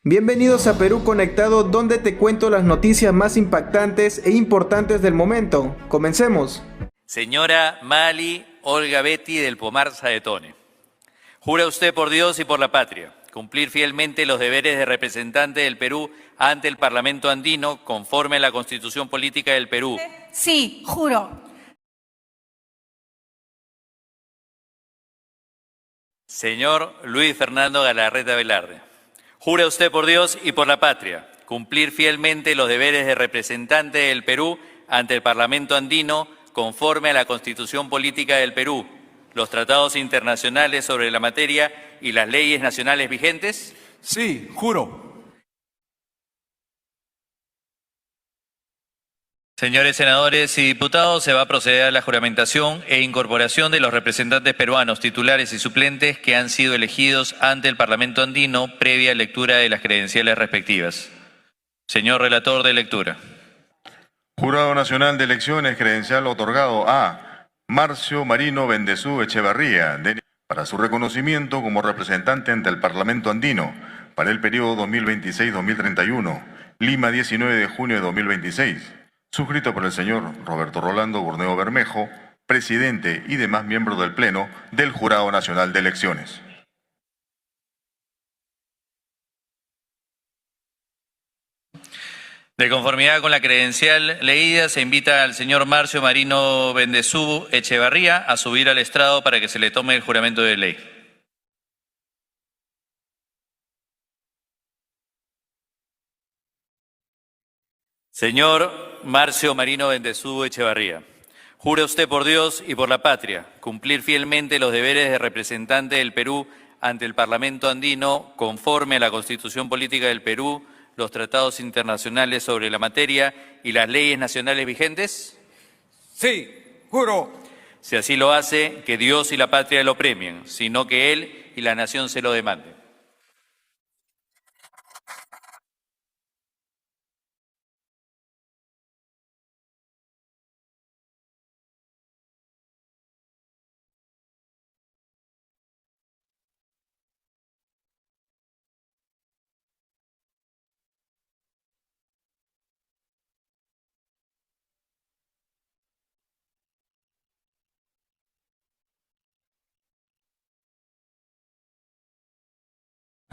Bienvenidos a Perú Conectado, donde te cuento las noticias más impactantes e importantes del momento. Comencemos. Señora Mali Olga Betty del Pomar Saetone, ¿jura usted por Dios y por la patria cumplir fielmente los deberes de representante del Perú ante el Parlamento andino conforme a la Constitución Política del Perú? Sí, juro. Señor Luis Fernando Galarreta Velarde, ¿jura usted por Dios y por la patria cumplir fielmente los deberes de representante del Perú ante el Parlamento andino conforme a la Constitución Política del Perú, los tratados internacionales sobre la materia y las leyes nacionales vigentes? Sí, juro. Señores senadores y diputados, se va a proceder a la juramentación e incorporación de los representantes peruanos, titulares y suplentes que han sido elegidos ante el Parlamento andino previa lectura de las credenciales respectivas. Señor relator de lectura. Jurado Nacional de Elecciones credencial otorgado a Marcio Marino Bendezú Echevarría para su reconocimiento como representante ante el Parlamento andino para el periodo 2026-2031, Lima, 19 de junio de 2026. Suscrito por el señor Roberto Rolando Borneo Bermejo, presidente y demás miembros del Pleno del Jurado Nacional de Elecciones. De conformidad con la credencial leída, se invita al señor Marcio Marino Bendezú Echevarría a subir al estrado para que se le tome el juramento de ley. Señor Marcio Marino Bendezú Echevarría, ¿jura usted por Dios y por la patria cumplir fielmente los deberes de representante del Perú ante el Parlamento andino conforme a la Constitución Política del Perú, los tratados internacionales sobre la materia y las leyes nacionales vigentes? Sí, juro. Si así lo hace, que Dios y la patria lo premien, sino que Él y la nación se lo demanden.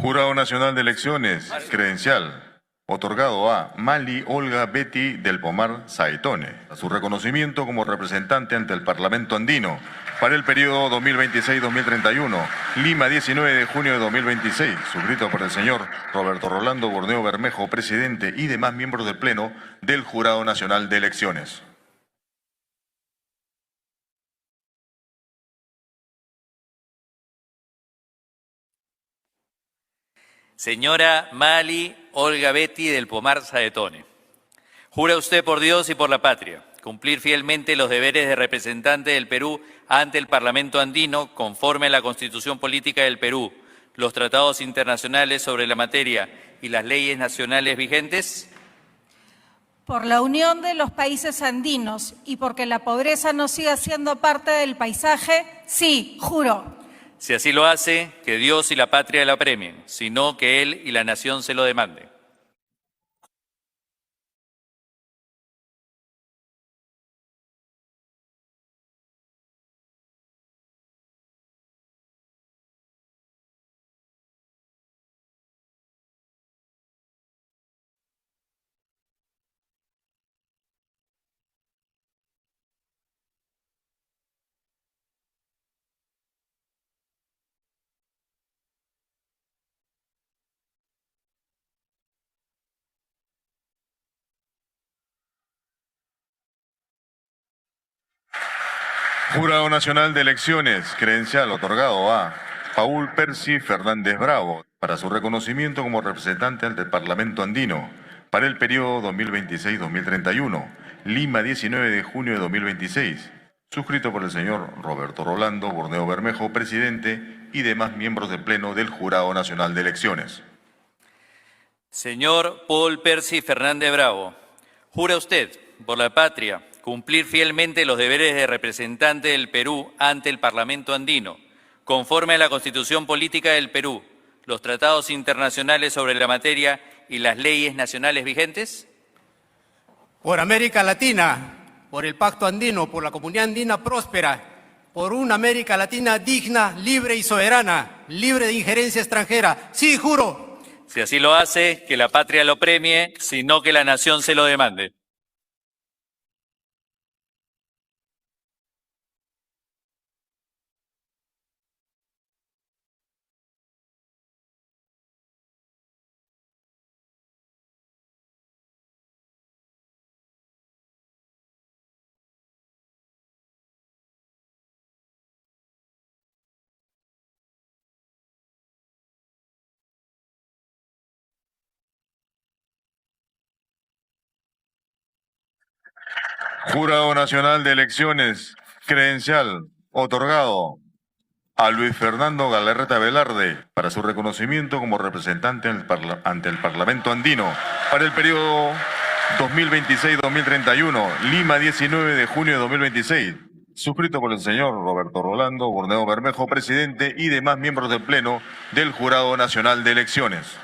Jurado Nacional de Elecciones credencial otorgado a Mali Olga Betty del Pomar Saetone a su reconocimiento como representante ante el Parlamento andino para el periodo 2026-2031, Lima, 19 de junio de 2026, suscrito por el señor Roberto Rolando Borneo Bermejo, presidente y demás miembros del Pleno del Jurado Nacional de Elecciones. Señora Mali Olga Betty del Pomar Saetone, ¿jura usted por Dios y por la patria cumplir fielmente los deberes de representante del Perú ante el Parlamento andino conforme a la Constitución Política del Perú, los tratados internacionales sobre la materia y las leyes nacionales vigentes? Por la unión de los países andinos y porque la pobreza no siga siendo parte del paisaje, sí, juro. Si así lo hace, que Dios y la patria la premien, sino que Él y la nación se lo demanden. Jurado Nacional de Elecciones credencial otorgado a Paul Percy Fernández Bravo para su reconocimiento como representante ante el Parlamento andino para el periodo 2026-2031, Lima, 19 de junio de 2026, suscrito por el señor Roberto Rolando Borneo Bermejo, presidente y demás miembros del Pleno del Jurado Nacional de Elecciones. Señor Paul Percy Fernández Bravo, ¿jura usted por la patria cumplir fielmente los deberes de representante del Perú ante el Parlamento andino, conforme a la Constitución Política del Perú, los tratados internacionales sobre la materia y las leyes nacionales vigentes? Por América Latina, por el Pacto Andino, por la Comunidad Andina próspera, por una América Latina digna, libre y soberana, libre de injerencia extranjera. Sí, juro. Si así lo hace, que la patria lo premie, sino que la nación se lo demande. Jurado Nacional de Elecciones, credencial otorgado a Luis Fernando Galarreta Velarde para su reconocimiento como representante ante el Parlamento Andino para el periodo 2026-2031, Lima, 19 de junio de 2026, suscrito por el señor Roberto Rolando Borneo Bermejo, presidente, y demás miembros del Pleno del Jurado Nacional de Elecciones.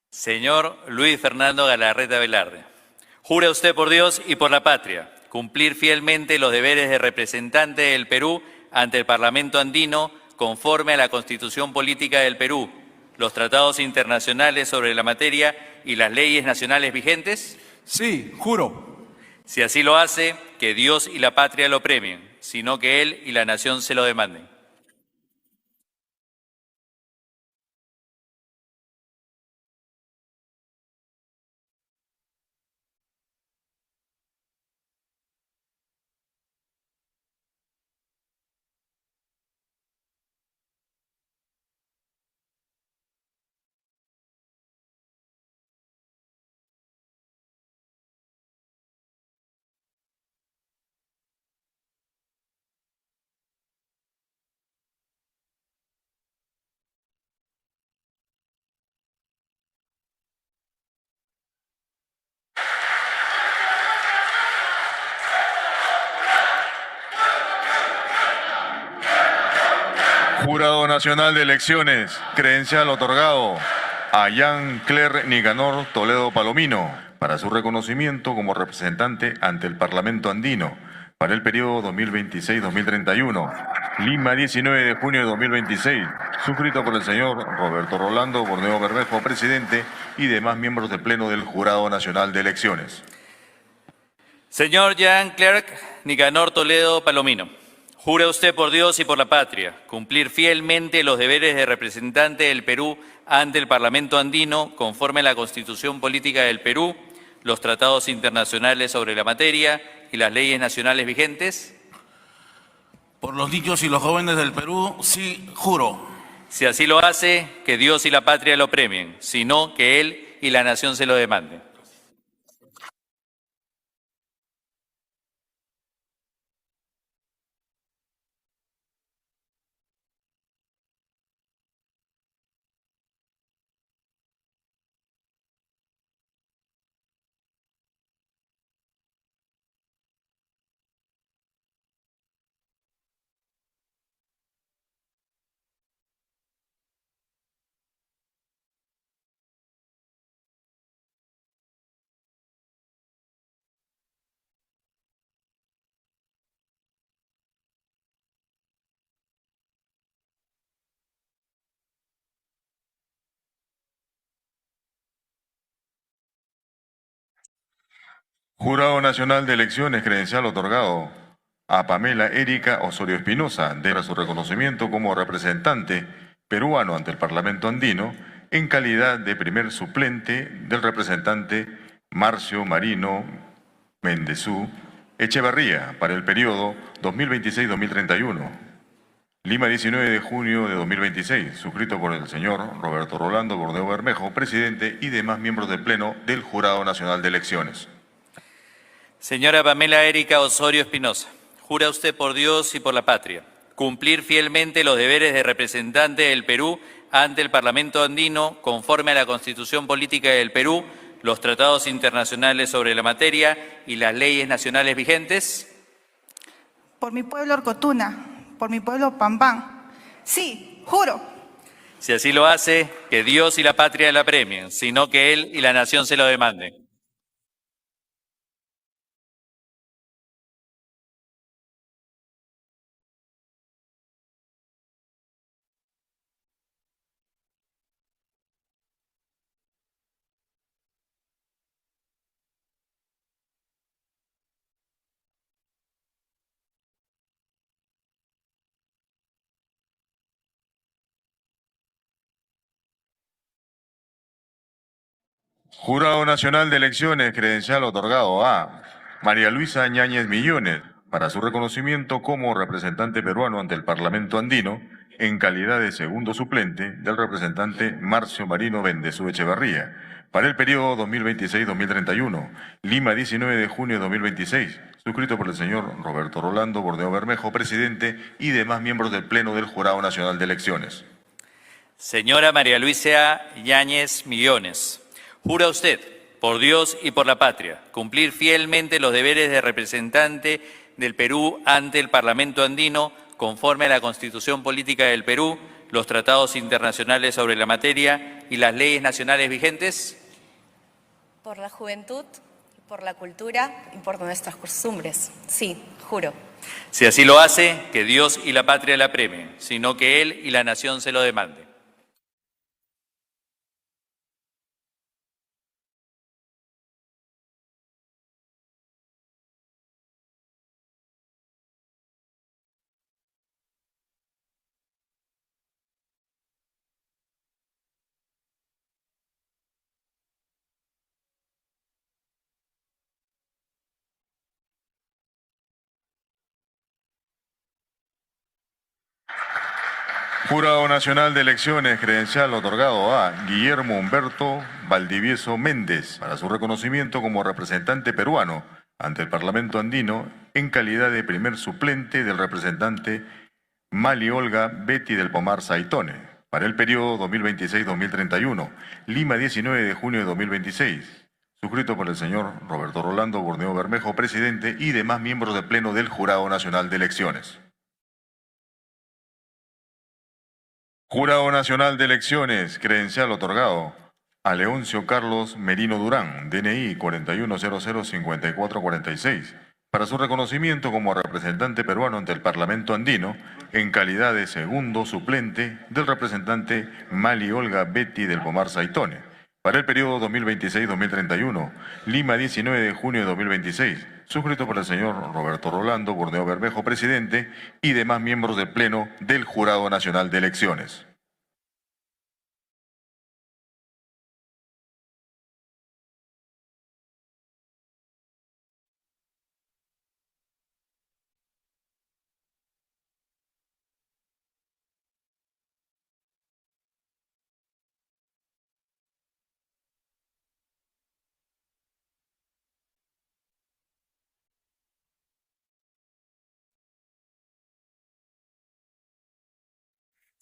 Señor Luis Fernando Galarreta Velarde, ¿jura usted por Dios y por la patria cumplir fielmente los deberes de representante del Perú ante el Parlamento Andino conforme a la Constitución Política del Perú, los tratados internacionales sobre la materia y las leyes nacionales vigentes? Sí, juro. Si así lo hace, que Dios y la patria lo premien, sino que él y la nación se lo demanden. Jurado Nacional de Elecciones, credencial otorgado a Jean-Claire Nicanor Toledo Palomino para su reconocimiento como representante ante el Parlamento Andino para el periodo 2026-2031, Lima, 19 de junio de 2026, suscrito por el señor Roberto Rolando Borneo Bermejo, presidente, y demás miembros del Pleno del Jurado Nacional de Elecciones. Señor Jean-Claire Nicanor Toledo Palomino, ¿jura usted por Dios y por la patria cumplir fielmente los deberes de representante del Perú ante el Parlamento Andino conforme a la Constitución Política del Perú, los tratados internacionales sobre la materia y las leyes nacionales vigentes? Por los niños y los jóvenes del Perú, sí, juro. Si así lo hace, que Dios y la patria lo premien, sino que él y la nación se lo demanden. Jurado Nacional de Elecciones, credencial otorgado a Pamela Erika Osorio Espinosa de su reconocimiento como representante peruano ante el Parlamento Andino en calidad de primer suplente del representante Marcio Marino Mendezú Echevarría para el periodo 2026-2031. Lima, 19 de junio de 2026, suscrito por el señor Roberto Rolando Borneo Bermejo, presidente, y demás miembros del Pleno del Jurado Nacional de Elecciones. Señora Pamela Erika Osorio Espinosa, ¿jura usted por Dios y por la patria cumplir fielmente los deberes de representante del Perú ante el Parlamento Andino conforme a la Constitución Política del Perú, los tratados internacionales sobre la materia y las leyes nacionales vigentes? Por mi pueblo Orcotuna, por mi pueblo Pambán. Sí, juro. Si así lo hace, que Dios y la patria la premien, sino que Él y la nación se lo demanden. Jurado Nacional de Elecciones, credencial otorgado a María Luisa Yáñez Millones, para su reconocimiento como representante peruano ante el Parlamento andino, en calidad de segundo suplente del representante Marcio Marino Bendezú Echevarría, para el periodo 2026-2031, Lima, 19 de junio de 2026, suscrito por el señor Roberto Rolando Bordeo Bermejo, presidente, y demás miembros del Pleno del Jurado Nacional de Elecciones. Señora María Luisa Yáñez Millones, ¿jura usted, por Dios y por la patria, cumplir fielmente los deberes de representante del Perú ante el Parlamento andino, conforme a la Constitución Política del Perú, los tratados internacionales sobre la materia y las leyes nacionales vigentes? Por la juventud, por la cultura y por nuestras costumbres. Sí, juro. Si así lo hace, que Dios y la patria la premien, sino que Él y la nación se lo demanden. Jurado Nacional de Elecciones, credencial otorgado a Guillermo Humberto Valdivieso Méndez, para su reconocimiento como representante peruano ante el Parlamento andino, en calidad de primer suplente del representante Mali Olga Betty del Pomar Saitone, para el periodo 2026-2031, Lima, 19 de junio de 2026, suscrito por el señor Roberto Rolando Bordeo Bermejo, presidente, y demás miembros del Pleno del Jurado Nacional de Elecciones. Jurado Nacional de Elecciones, credencial otorgado a Leoncio Carlos Merino Durán, DNI 41005446, para su reconocimiento como representante peruano ante el Parlamento andino, en calidad de segundo suplente del representante Mali Olga Betty del Pomar Saitone, para el periodo 2026-2031, Lima, 19 de junio de 2026, suscrito por el señor Roberto Rolando Bordeo Bermejo, presidente, y demás miembros del Pleno del Jurado Nacional de Elecciones.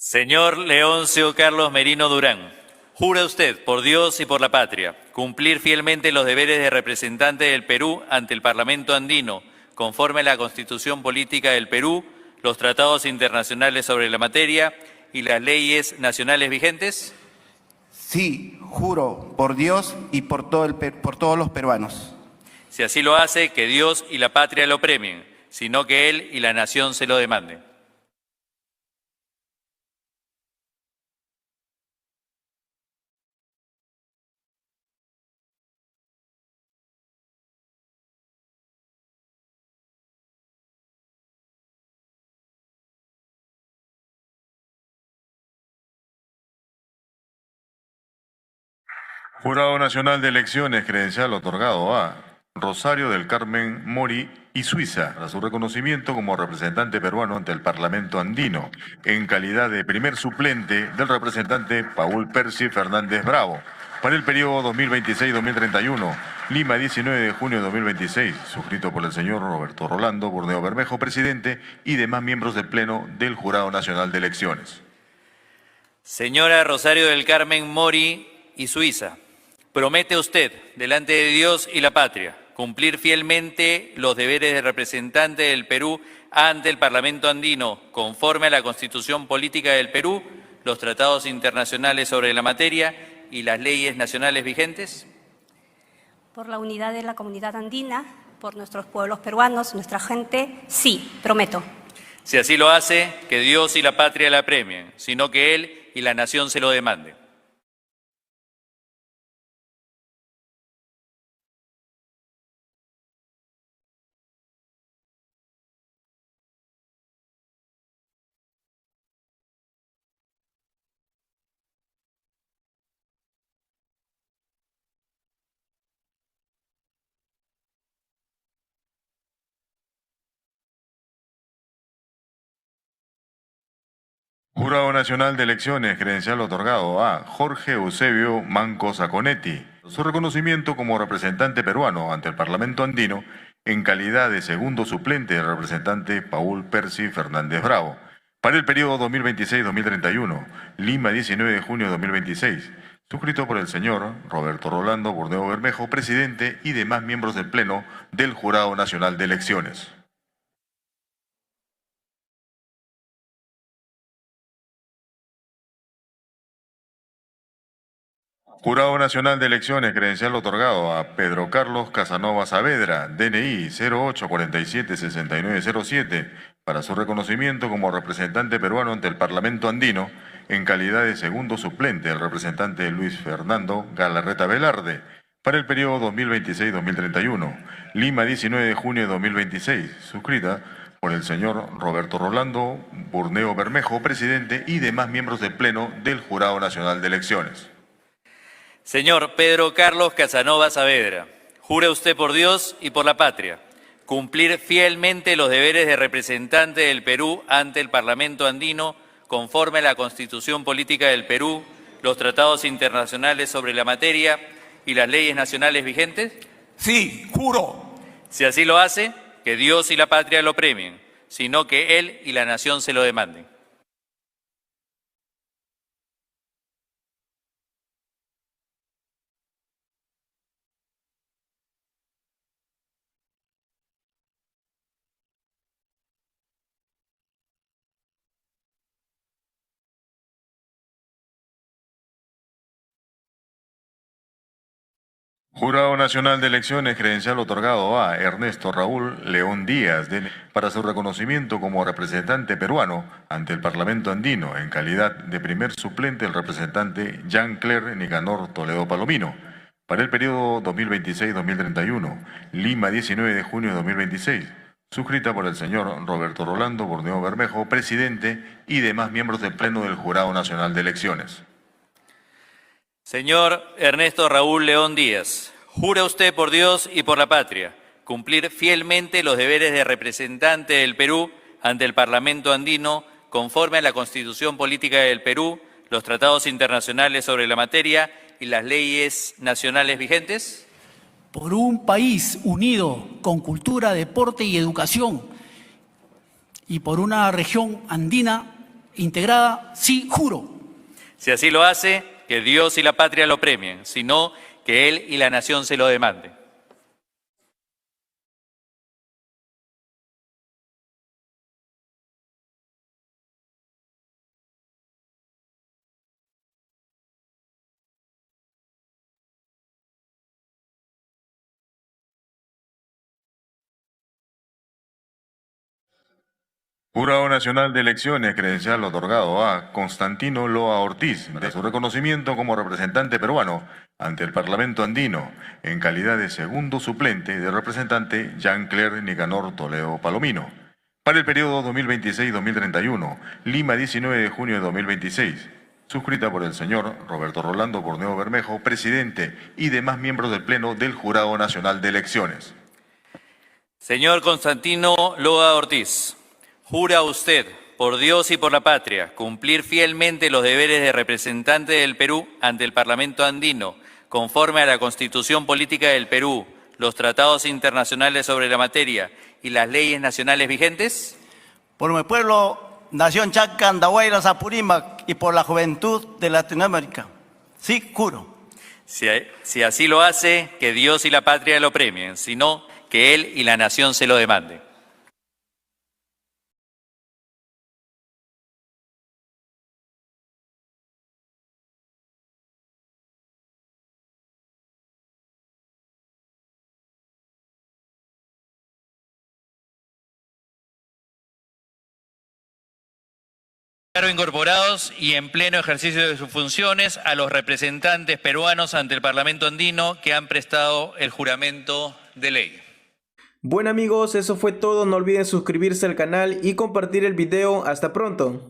Señor Leoncio Carlos Merino Durán, ¿jura usted, por Dios y por la patria, cumplir fielmente los deberes de representante del Perú ante el Parlamento andino, conforme a la Constitución Política del Perú, los tratados internacionales sobre la materia y las leyes nacionales vigentes? Sí, juro, por Dios y por todos los peruanos. Si así lo hace, que Dios y la patria lo premien, sino que Él y la nación se lo demanden. Jurado Nacional de Elecciones, credencial otorgado a Rosario del Carmen Mori y Suiza, para su reconocimiento como representante peruano ante el Parlamento andino, en calidad de primer suplente del representante Paul Percy Fernández Bravo, para el periodo 2026-2031, Lima, 19 de junio de 2026, suscrito por el señor Roberto Rolando Bordeo Bermejo, presidente, y demás miembros del Pleno del Jurado Nacional de Elecciones. Señora Rosario del Carmen Mori y Suiza, ¿promete usted, delante de Dios y la patria, cumplir fielmente los deberes de representante del Perú ante el Parlamento andino, conforme a la Constitución Política del Perú, los tratados internacionales sobre la materia y las leyes nacionales vigentes? Por la unidad de la comunidad andina, por nuestros pueblos peruanos, nuestra gente, sí, prometo. Si así lo hace, que Dios y la patria la premien, sino que Él y la nación se lo demanden. Jurado Nacional de Elecciones, credencial otorgado a Jorge Eusebio Manco Saconetti. Su reconocimiento como representante peruano ante el Parlamento andino en calidad de segundo suplente del representante Paul Percy Fernández Bravo para el periodo 2026-2031, Lima, 19 de junio de 2026, suscrito por el señor Roberto Rolando Burneo Bermejo, presidente, y demás miembros del Pleno del Jurado Nacional de Elecciones. Jurado Nacional de Elecciones, credencial otorgado a Pedro Carlos Casanova Saavedra, DNI 08476907, para su reconocimiento como representante peruano ante el Parlamento andino en calidad de segundo suplente del representante Luis Fernando Galarreta Velarde, para el periodo 2026-2031, Lima, 19 de junio de 2026, suscrita por el señor Roberto Rolando Burneo Bermejo, presidente, y demás miembros del Pleno del Jurado Nacional de Elecciones. Señor Pedro Carlos Casanova Saavedra, ¿jura usted por Dios y por la patria cumplir fielmente los deberes de representante del Perú ante el Parlamento andino conforme a la Constitución Política del Perú, los tratados internacionales sobre la materia y las leyes nacionales vigentes? Sí, juro. Si así lo hace, que Dios y la patria lo premien, sino que Él y la nación se lo demanden. Jurado Nacional de Elecciones, credencial otorgado a Ernesto Raúl León Díaz para su reconocimiento como representante peruano ante el Parlamento andino en calidad de primer suplente del representante Jean-Claire Nicanor Toledo Palomino para el periodo 2026-2031, Lima, 19 de junio de 2026, suscrita por el señor Roberto Rolando Burneo Bermejo, presidente, y demás miembros del Pleno del Jurado Nacional de Elecciones. Señor Ernesto Raúl León Díaz, ¿jura usted por Dios y por la patria cumplir fielmente los deberes de representante del Perú ante el Parlamento andino conforme a la Constitución Política del Perú, los tratados internacionales sobre la materia y las leyes nacionales vigentes? Por un país unido con cultura, deporte y educación, y por una región andina integrada, sí, juro. Si así lo hace, que Dios y la patria lo premien, sino que Él y la nación se lo demanden. Jurado Nacional de Elecciones, credencial otorgado a Constantino Loa Ortiz de su reconocimiento como representante peruano ante el Parlamento andino en calidad de segundo suplente del representante Jean-Claire Nicanor Toledo Palomino para el periodo 2026-2031, Lima, 19 de junio de 2026, suscrita por el señor Roberto Rolando Burneo Bermejo, presidente, y demás miembros del Pleno del Jurado Nacional de Elecciones. Señor Constantino Loa Ortiz, ¿jura usted, por Dios y por la patria, cumplir fielmente los deberes de representante del Perú ante el Parlamento andino, conforme a la Constitución Política del Perú, los tratados internacionales sobre la materia y las leyes nacionales vigentes? Por mi pueblo, Nación Chaca, Andahuaylas, Apurímac, y por la juventud de Latinoamérica. Sí, juro. Si así lo hace, que Dios y la patria lo premien, sino que Él y la nación se lo demanden. Declaro incorporados y en pleno ejercicio de sus funciones a los representantes peruanos ante el Parlamento andino que han prestado el juramento de ley. Bueno amigos, eso fue todo. No olviden suscribirse al canal y compartir el video. Hasta pronto.